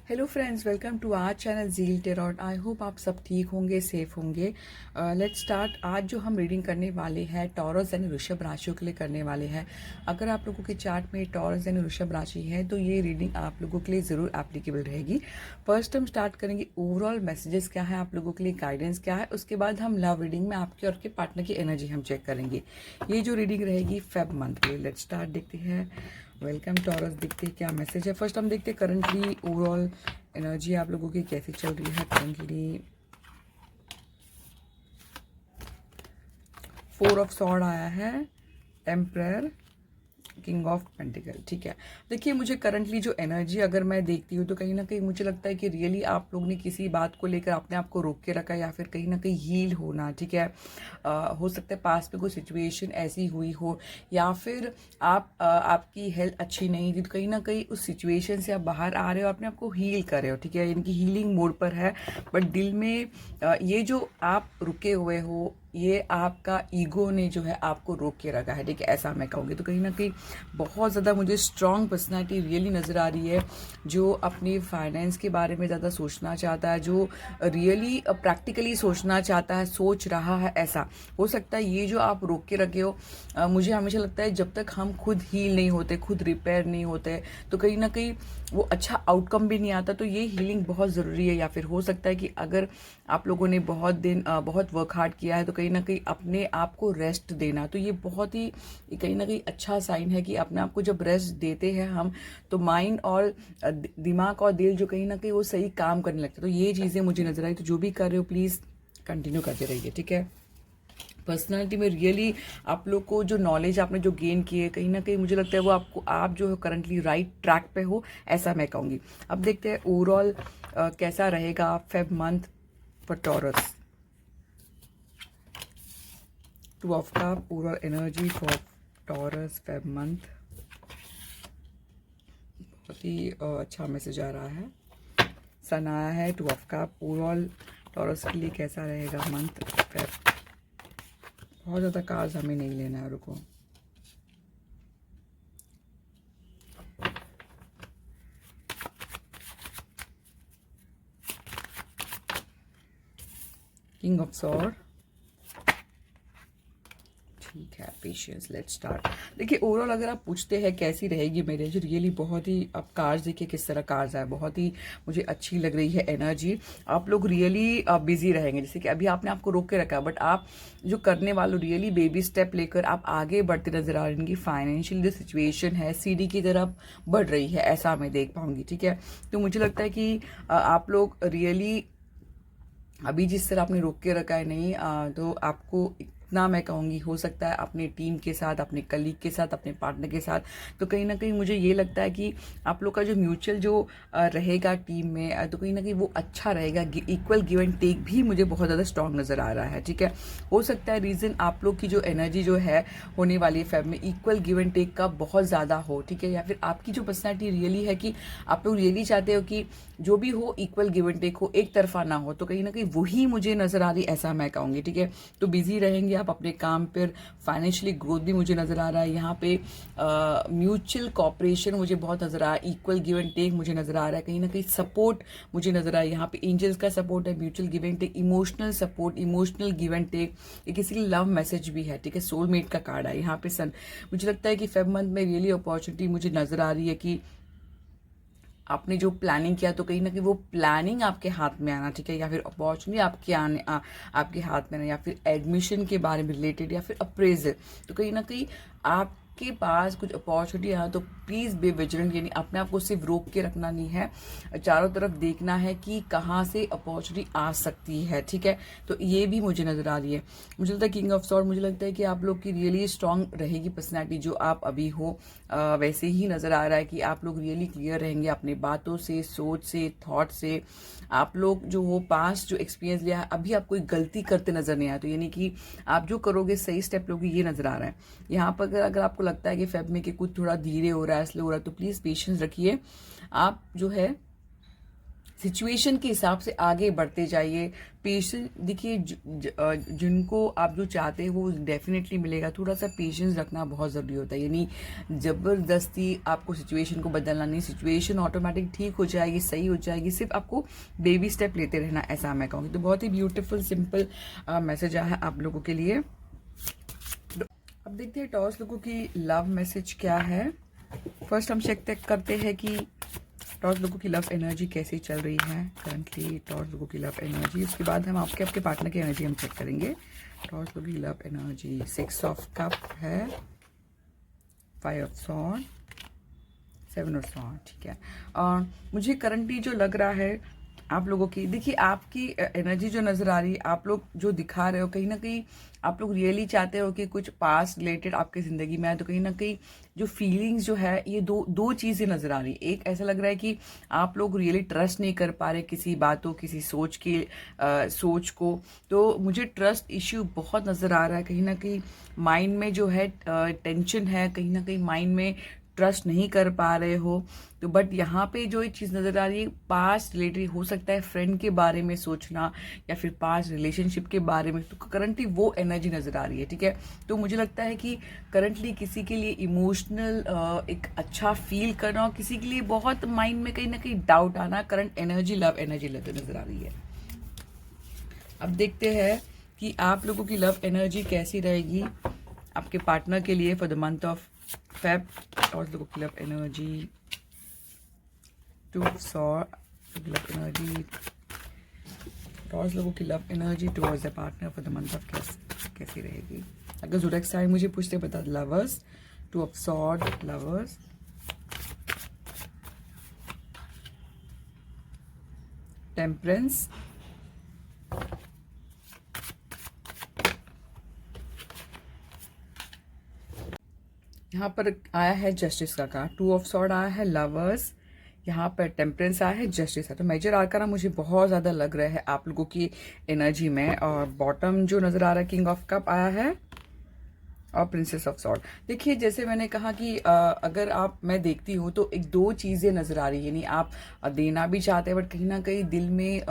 Hello friends, welcome to our channel Zeal Tarot. I hope आप सब ठीक होंगे, सेफ होंगे। Let's start. आज जो हम रीडिंग करने वाले हैं टॉरस यानी वृषभ राशियों के लिए करने वाले हैं। अगर आप लोगों के चार्ट में टॉरस यानी वृषभ राशि है तो ये रीडिंग आप लोगों के लिए ज़रूर एप्लीकेबल रहेगी। फर्स्ट हम स्टार्ट करेंगे ओवरऑल मैसेजेस क्या है, आप लोगों के लिए गाइडेंस क्या है। उसके बाद हम लव रीडिंग में आपके और आपके पार्टनर की एनर्जी हम चेक करेंगे। ये जो रीडिंग रहेगी फेब मंथ के लिए। Let's start. देखते हैं वेलकम टॉरस, देखते हैं क्या मैसेज है। फर्स्ट हम देखते हैं करंटली ओवरऑल एनर्जी आप लोगों की कैसी चल रही है करंटली। 4 ऑफ सॉर्ड आया है, एम्परर, किंग ऑफ पेंटिकल। ठीक है, देखिए मुझे करंटली जो एनर्जी अगर मैं देखती हूँ तो कहीं ना कहीं मुझे लगता है कि रियली आप लोग ने किसी बात को लेकर अपने आप को रोक के रखा है या फिर कहीं ना कहीं हील होना। ठीक है, हो सकता है पास में कोई सिचुएशन ऐसी हुई हो या फिर आपकी हेल्थ अच्छी नहीं थी तो कहीं ना कहीं उस सिचुएशन से आप बाहर आ रहे हो, अपने आप को हील कर रहे हो। ठीक है, इनकी हीलिंग मोड पर है। बट दिल में ये जो आप रुके हुए हो, ये आपका ईगो ने जो है आपको रोक के रखा है। ठीक है, ऐसा मैं कहूँगी। तो कहीं ना कहीं बहुत ज़्यादा मुझे स्ट्रॉन्ग पर्सनालिटी रियली नज़र आ रही है, जो अपनी फाइनेंस के बारे में ज़्यादा सोचना चाहता है, जो रियली प्रैक्टिकली सोचना चाहता है, सोच रहा है। ऐसा हो सकता है ये जो आप रोक के रखे हो। मुझे हमेशा लगता है जब तक हम खुद हील नहीं होते, खुद रिपेयर नहीं होते, तो कहीं ना कहीं वो अच्छा आउटकम भी नहीं आता। तो ये हीलिंग बहुत ज़रूरी है। या फिर हो सकता है कि अगर आप लोगों ने बहुत वर्क हार्ड किया है तो कहीं ना कहीं अपने आप को रेस्ट देना, तो ये बहुत ही कहीं ना कहीं अच्छा साइन है कि अपने आप को जब रेस्ट देते हैं हम, तो माइंड और दिमाग और दिल जो कहीं ना कहीं वो सही काम करने लगता है। तो ये चीज़ें मुझे नजर आई। तो जो भी कर रहे हो प्लीज़ कंटिन्यू करते रहिए। ठीक है, पर्सनालिटी में रियली आप लोग को जो नॉलेज आपने जो गेन की है, कहीं ना कहीं मुझे लगता है वो आपको, आप जो करंटली राइट ट्रैक पे हो, ऐसा मैं कहूँगी। अब देखते हैं ओवरऑल कैसा रहेगा Feb month for taurus. 2 of cup, overall energy for taurus Feb month. बहुत ही अच्छा मैसेज आ रहा है। सन आया है, 2 ऑफ कप। ओवरऑल टॉरस के लिए कैसा रहेगा मंथ फेब। बहुत ज़्यादा कार्ड्स हमें नहीं लेना है, रुको। किंग ऑफ सॉर्ड, ठीक है, पेशेंस। Let's start. देखिए ओवरऑल अगर आप पूछते हैं कैसी रहेगी मैरिज, रियली बहुत ही, अब कार्ड्स देखिए किस तरह कार्ड्स आए, बहुत ही मुझे अच्छी लग रही है एनर्जी। आप लोग रियली बिजी रहेंगे। जैसे कि अभी आपने आपको रोक के रखा, बट आप जो करने वाले रियली बेबी स्टेप लेकर आप आगे बढ़ते नजर आ रही हैं। फाइनेंशियल जो सिचुएशन है सीढ़ी की तरफ बढ़ रही है, ऐसा मैं देख पाऊंगी। ठीक है, तो मुझे लगता है कि आप लोग रियली अभी जिस तरह आपने रोक के रखा है नहीं, तो आपको इतना मैं कहूँगी, हो सकता है अपने टीम के साथ, अपने कलीग के साथ, अपने पार्टनर के साथ, तो कहीं ना कहीं मुझे ये लगता है कि आप लोग का जो म्यूचुअल जो रहेगा टीम में, तो कहीं ना कहीं वो अच्छा रहेगा। इक्वल गिव एंड टेक भी मुझे बहुत ज़्यादा स्ट्रॉन्ग नज़र आ रहा है। ठीक है, हो सकता है रीज़न आप लोग की जो एनर्जी जो है होने वाली है फेब में, इक्वल गिव एंड टेक का बहुत ज़्यादा हो। ठीक है, या फिर आपकी जो पर्सनैलिटी रियली है कि आप लोग रियली चाहते हो कि जो भी हो इक्वल गिव एंड टेक हो, एक तरफा ना हो। तो कहीं ना कहीं वही मुझे नजर आ रही, ऐसा मैं कहूँगी। ठीक है, तो बिजी रहेंगे आप अपने काम पर। फाइनेंशियली ग्रोथ भी मुझे नजर आ रहा है यहाँ पे। म्यूचुअल कॉपरेशन मुझे बहुत नजर आ रहा है, इक्वल गिव एंड टेक मुझे नजर आ रहा है। कहीं ना कहीं सपोर्ट मुझे नजर आ रहा है यहाँ पे, एंजल्स का सपोर्ट है, mutual give and take, emotional support, emotional give and take. ये किसी के लव मैसेज भी है। ठीक है, सोलमेट का कार्ड है यहाँ पे सन। मुझे लगता है कि फेब मंथ में रियली अपॉर्चुनिटी मुझे नजर आ रही है कि आपने जो प्लानिंग किया तो कहीं ना कहीं वो प्लानिंग आपके हाथ में आना। ठीक है, या फिर अपॉर्चुनिटी आपके हाथ में आना, या फिर एडमिशन के बारे में रिलेटेड, या फिर अप्रेजल। तो कहीं ना कहीं आपके पास कुछ अपॉर्चुनिटी आ, तो प्लीज़ बी विजिलेंट, यानी अपने आप को सिर्फ रोक के रखना नहीं है, चारों तरफ देखना है कि कहाँ से अपॉर्चुनिटी आ सकती है। ठीक है, तो ये भी मुझे नज़र आ रही है। मुझे लगता है किंग ऑफ सॉर्ड, मुझे लगता है कि आप लोग की रियली स्ट्रांग रहेगी पर्सनैलिटी, जो आप अभी हो वैसे ही नज़र आ रहा है कि आप लोग रियली क्लियर रहेंगे अपनी बातों से, सोच से, थॉट से। आप लोग जो हो पास्ट जो एक्सपीरियंस लिया है, अभी आप कोई गलती करते नजर नहीं आए, तो यानी कि आप जो करोगे सही स्टेप लोगे, ये नजर आ रहा है यहाँ पर। अगर आपको लगता है कि फेब में कि कुछ थोड़ा धीरे हो रहा है, स्लो हो रहा है, तो प्लीज़ पेशेंस रखिए। आप जो है सिचुएशन के हिसाब से आगे बढ़ते जाइए। पेशेंस देखिए, जिनको आप जो चाहते हैं वो डेफिनेटली मिलेगा। थोड़ा सा पेशेंस रखना बहुत ज़रूरी होता है, यानी ज़बरदस्ती आपको सिचुएशन को बदलना नहीं। सिचुएशन ऑटोमेटिक ठीक हो जाएगी, सही हो जाएगी, सिर्फ आपको बेबी स्टेप लेते रहना, ऐसा मैं कहूँगी। तो बहुत ही ब्यूटीफुल सिंपल मैसेज आया है आप लोगों के लिए। अब देखते हैं टॉस लोगों की लव मैसेज क्या है। फर्स्ट हम चेक करते हैं कि टॉस लोगों की लव एनर्जी कैसी चल रही है करंटली। टॉस लोगों की लव एनर्जी, उसके बाद हम आपके पार्टनर की एनर्जी हम चेक करेंगे। टॉस लोगों की लव एनर्जी 6 ऑफ कप है, 5 ऑफ सॉर्ड, 7 ऑफ सॉर्ड, ठीक है। और मुझे करंटली जो लग रहा है आप लोगों की, देखिए आपकी एनर्जी जो नज़र आ रही है, आप लोग जो दिखा रहे हो, कहीं ना कहीं आप लोग रियली चाहते हो कि कुछ पास्ट रिलेटेड आपकी ज़िंदगी में आए। तो कहीं ना कहीं जो फीलिंग्स जो है, ये दो चीज़ें नज़र आ रही है। एक ऐसा लग रहा है कि आप लोग रियली ट्रस्ट नहीं कर पा रहे किसी बातों, किसी सोच को। तो मुझे ट्रस्ट इश्यू बहुत नज़र आ रहा है। कहीं ना कहीं माइंड में जो है टेंशन है, कहीं ना कहीं माइंड में ट्रस्ट नहीं कर पा रहे हो। तो बट यहाँ पे जो एक चीज़ नज़र आ रही है, पास्ट रिलेटेड हो सकता है, फ्रेंड के बारे में सोचना या फिर पास्ट रिलेशनशिप के बारे में। तो करंटली वो एनर्जी नज़र आ रही है, ठीक है। तो मुझे लगता है कि करंटली किसी के लिए इमोशनल एक अच्छा फील करना, और किसी के लिए बहुत माइंड में कहीं ना कहीं डाउट आना, करंट एनर्जी लव एनर्जी नज़र आ रही है। अब देखते हैं कि आप लोगों की लव एनर्जी कैसी रहेगी आपके पार्टनर के लिए for the month of Feb. और लोगों की love energy 2 of sword, love energy toss लोगों की love energy towards the partner for the month of कैसी रहेगी। अगर ज़ोडिएक साइन मुझे पूछते बता, lovers, 2 of sword, lovers, temperance, यहाँ पर आया है जस्टिस का कार्ड, 2 ऑफ सॉर्ड आया है, लवर्स, यहाँ पर टेम्परेंस आया है, जस्टिस है। तो मेजर आर्काना मुझे बहुत ज़्यादा लग रहा है आप लोगों की एनर्जी में। और बॉटम जो नज़र आ रहा है, किंग ऑफ कप आया है और प्रिंसेस ऑफ सॉर्ड। देखिए जैसे मैंने कहा कि अगर मैं देखती हूँ तो एक दो चीज़ें नज़र आ रही है, यानी आप देना भी चाहते हैं बट कहीं ना कहीं दिल में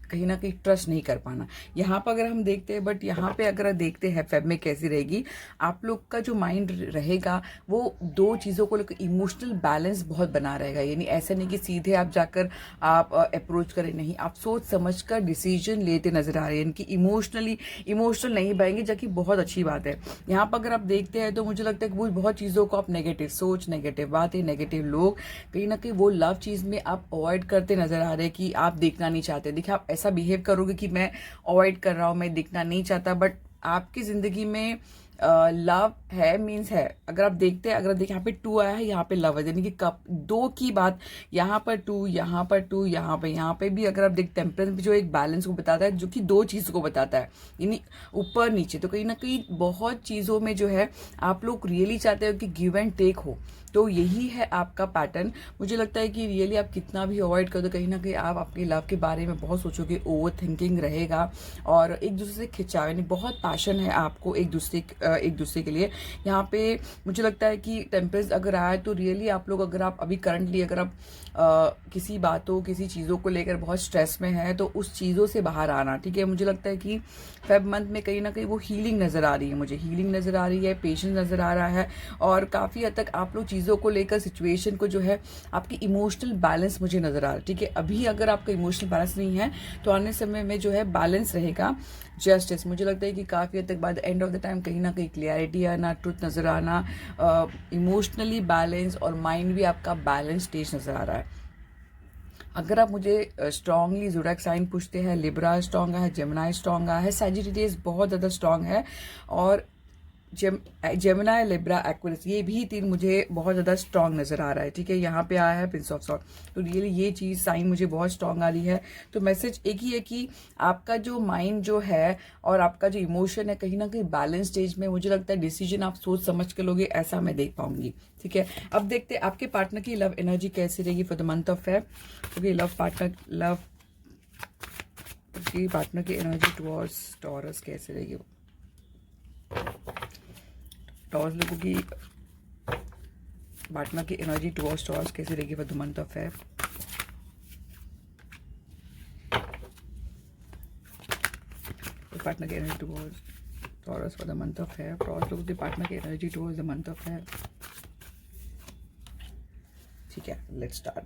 कहीं ना कहीं ट्रस्ट नहीं कर पाना। यहाँ पर अगर हम देखते हैं, बट यहाँ पे अगर देखते हैं फेब में कैसी रहेगी, आप लोग का जो माइंड रहेगा वो दो चीज़ों को लेकर इमोशनल बैलेंस बहुत बना रहेगा। यानी ऐसा नहीं कि सीधे आप जाकर आप अप्रोच करें, नहीं, आप सोच समझ कर डिसीजन लेते नजर आ रहे हैं। इनकी इमोशनल नहीं बनेंगे, जो कि बहुत अच्छी बात है। यहाँ पर अगर आप देखते हैं तो मुझे लगता है कि वो बहुत चीज़ों को आप नेगेटिव सोच, नेगेटिव बातें, नेगेटिव लोग, कहीं ना कहीं वो लव चीज़ में आप अवॉइड करते नजर आ रहे हैं कि आप देखना नहीं चाहते। देखिए आप ऐसा बिहेव करोगे कि मैं अवॉइड कर रहा हूं, मैं दिखना नहीं चाहता, बट आपकी जिंदगी में लव है, मीन्स है। अगर आप देखते हैं, अगर देखिए यहाँ पे 2 आया है, यहाँ पे लव है, यानी कि कप दो की बात, यहाँ पर 2, यहाँ पर 2, यहाँ पे भी अगर आप देख, टेम्परेंस भी जो एक बैलेंस को बताता है, जो कि दो चीज़ों को बताता है, यानी ऊपर नीचे। तो कहीं ना कहीं बहुत चीज़ों में जो है आप लोग रियली चाहते हो कि गिव एंड टेक हो। तो यही है आपका पैटर्न। मुझे लगता है कि रियली आप कितना भी अवॉइड कर दो, कहीं ना कहीं आप आपके लव के बारे में बहुत सोचोगे, ओवर थिंकिंग रहेगा और एक दूसरे से खिंचाव, यानी बहुत पैशन है आपको एक दूसरे के लिए। यहाँ पे मुझे लगता है कि टेम्परेंस अगर आए तो रियली आप लोग, अगर आप अभी करंटली अगर आप किसी बातों, किसी चीज़ों को लेकर बहुत स्ट्रेस में है, तो उस चीज़ों से बाहर आना, ठीक है। मुझे लगता है कि फेब मंथ में कहीं ना कहीं वो हीलिंग नज़र आ रही है, मुझे हीलिंग नज़र आ रही है, पेशेंस नज़र आ रहा है, और काफ़ी हद तक आप लोग चीज़ों को लेकर, सिचुएशन को जो है, आपकी इमोशनल बैलेंस मुझे नज़र आ रहा है, ठीक है। अभी अगर आपका इमोशनल बैलेंस नहीं है तो आने समय में जो है बैलेंस रहेगा। जस्टिस, मुझे लगता है कि काफ़ी हद तक बाद एंड ऑफ द टाइम कहीं ना कहीं क्लियरिटी आना, ट्रुथ नज़र आना, इमोशनली बैलेंस और माइंड भी आपका बैलेंस स्टेज नज़र आ रहा है। अगर आप मुझे स्ट्रांगली ज़ोडिएक साइन पूछते हैं, लिब्रा स्ट्रांग है, जेमिनी स्ट्रांग है, सैजिटेरियस बहुत ज़्यादा स्ट्रांग है, और जेमिनी, लिब्रा, एक्वेरियस, ये भी 3 मुझे बहुत ज़्यादा स्ट्रांग नज़र आ रहा है, ठीक है। यहाँ पे आया है प्रिंस ऑफ सॉर्ड, तो रियली ये चीज़ साइन मुझे बहुत स्ट्रांग आ रही है। तो मैसेज एक ही है कि आपका जो माइंड जो है और आपका जो इमोशन है, कहीं ना कहीं बैलेंस स्टेज में, मुझे लगता है डिसीजन आप सोच समझ के लोगे, ऐसा मैं देख पाऊंगी, ठीक है। अब देखते हैं आपके पार्टनर की लव एनर्जी कैसी रहेगी for the month of Feb. क्योंकि पार्टनर की एनर्जी टुवर्ड्स टॉरस कैसे रहेगी, टॉरस लोगों की पार्टनर की एनर्जी टुवर्ड्स टॉरस कैसी रहेगी for the month of Feb. के पार्टनर की energy towards taurus for the month of fair. Taurus लोगों के पार्टनर की energy towards the month of fair. ठीक है, लेट्स स्टार्ट।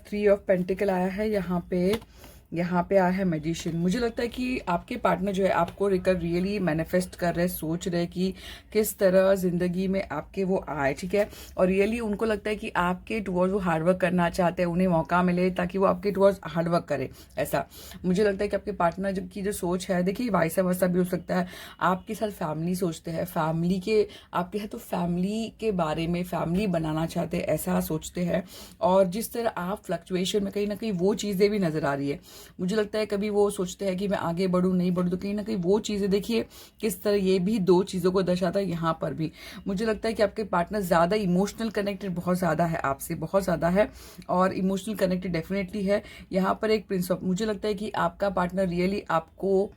3 ऑफ पेंटिकल आया है यहाँ पे आया है मैजिशियन। मुझे लगता है कि आपके पार्टनर जो है आपको रियली मैनिफेस्ट कर रहे, सोच रहे कि किस तरह जिंदगी में आपके वो आए, ठीक है। और रियली उनको लगता है कि आपके टुवर्ड्स वो हार्डवर्क करना चाहते हैं, उन्हें मौका मिले ताकि वो आपके टुवर्ड्स हार्डवर्क करे। ऐसा मुझे लगता है कि आपके पार्टनर की जो सोच है, देखिए वाइस वर्सा भी हो सकता है। आपके साथ फैमिली सोचते हैं, फैमिली के आपके साथ तो फैमिली के बारे में, फैमिली बनाना चाहते हैं, ऐसा सोचते हैं। और जिस तरह आप फ्लक्चुएशन में कहीं ना कहीं वो चीज़ें भी नजर आ रही है। मुझे लगता है कभी वो सोचते हैं कि मैं आगे बढ़ूं नहीं बढ़ूं, तो कहीं ना कहीं वो चीज़ें देखिए किस तरह ये भी 2 चीज़ों को दर्शाता है। यहाँ पर भी मुझे लगता है कि आपके पार्टनर ज़्यादा इमोशनल कनेक्टेड बहुत ज़्यादा है आपसे, बहुत ज़्यादा है, और इमोशनल कनेक्टेड डेफिनेटली है। यहाँ पर एक प्रिंस ऑफ, मुझे लगता है कि आपका पार्टनर रियली आपको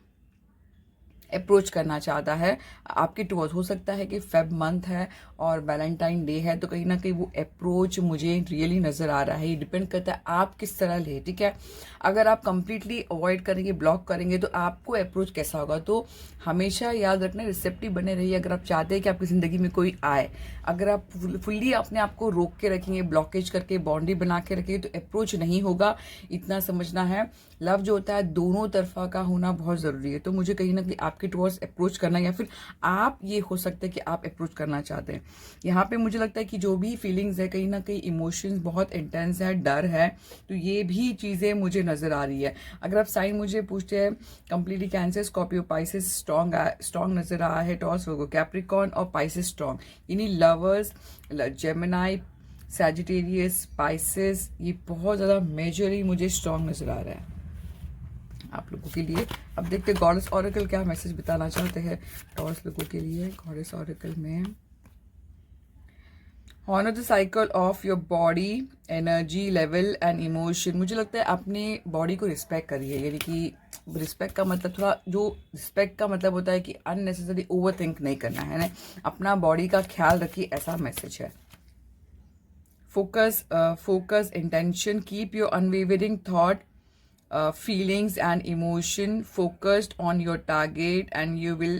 अप्रोच करना चाहता है आपके टुवर्ड्स। हो सकता है कि फेब मंथ है और वैलेंटाइन डे है, तो कहीं ना कहीं वो अप्रोच मुझे रियली नज़र आ रहा है। ये डिपेंड करता है आप किस तरह ले, ठीक है। अगर आप कंप्लीटली अवॉइड करेंगे, ब्लॉक करेंगे, तो आपको अप्रोच कैसा होगा। तो हमेशा याद रखना, रिसेप्टिव बने रहिए। अगर आप चाहते हैं कि आपकी ज़िंदगी में कोई आए, अगर आप फुल्ली अपने आप को रोक के रखेंगे, ब्लॉकेज करके बाउंड्री बना के रखेंगे, तो अप्रोच नहीं होगा। इतना समझना है, लव जो होता है दोनों तरफा का होना बहुत ज़रूरी है। तो मुझे कहीं ना कहीं आपके टुवर्ड्स अप्रोच करना, या फिर आप ये हो सकता है कि आप अप्रोच करना चाहते हैं। यहाँ पे मुझे लगता है कि जो भी फीलिंग्स है, कहीं ना कहीं इमोशंस बहुत इंटेंस है, डर है, तो ये भी चीज़ें मुझे नज़र आ रही है। अगर आप साइन मुझे पूछते हैं, completely cancer, Scorpio, Pisces strong नज़र आ रहा है। टॉरस, वर्गो, कैप्रिकॉर्न और पाइसेस स्ट्रॉन्ग, यानी लवर्स, जेमिनाई, सैजिटेरियस, पाइसेस, ये बहुत ज़्यादा मेजरली मुझे स्ट्रॉन्ग नज़र आ रहा है आप लोगों के लिए। अब देखते हैं गॉडेस ऑरेकल क्या मैसेज बताना चाहते हैं टॉरस लोगों के लिए। गॉडेस ऑरेकल में honour the cycle of your body, energy level and emotion. मुझे लगता है अपने बॉडी को रिस्पेक्ट करिए, यानी कि रिस्पेक्ट का मतलब थोड़ा, जो रिस्पेक्ट का मतलब होता है कि अननेसेसरी ओवर थिंक नहीं करना है ना, अपना बॉडी का ख्याल रखिए, ऐसा मैसेज है। Focus intention, keep your unwavering thought, feelings and emotion focused on your target and you will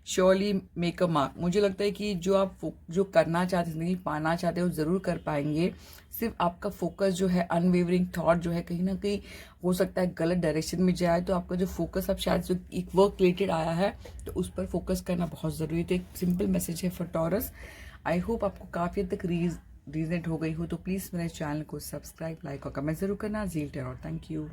surely make a mark। मुझे लगता है कि जो आप जो करना चाहते हैं, जिंदगी पाना चाहते हो, ज़रूर कर पाएंगे। सिर्फ आपका फोकस जो है, अनवेवरिंग थॉट जो है, कहीं ना कहीं हो सकता है गलत डायरेक्शन में जाए, तो आपका जो फोकस अब शायद जो एक वर्क रिलेटेड आया है, तो उस पर फोकस करना बहुत ज़रूरी है। तो एक सिंपल मैसेज है फॉर टॉरस। आई होप आपको काफ़ी हद तक रीजनेट हो गई हो, तो प्लीज़ मेरे चैनल को सब्सक्राइब, लाइक और कमेंट ज़रूर करना। Zeal terror, thank you.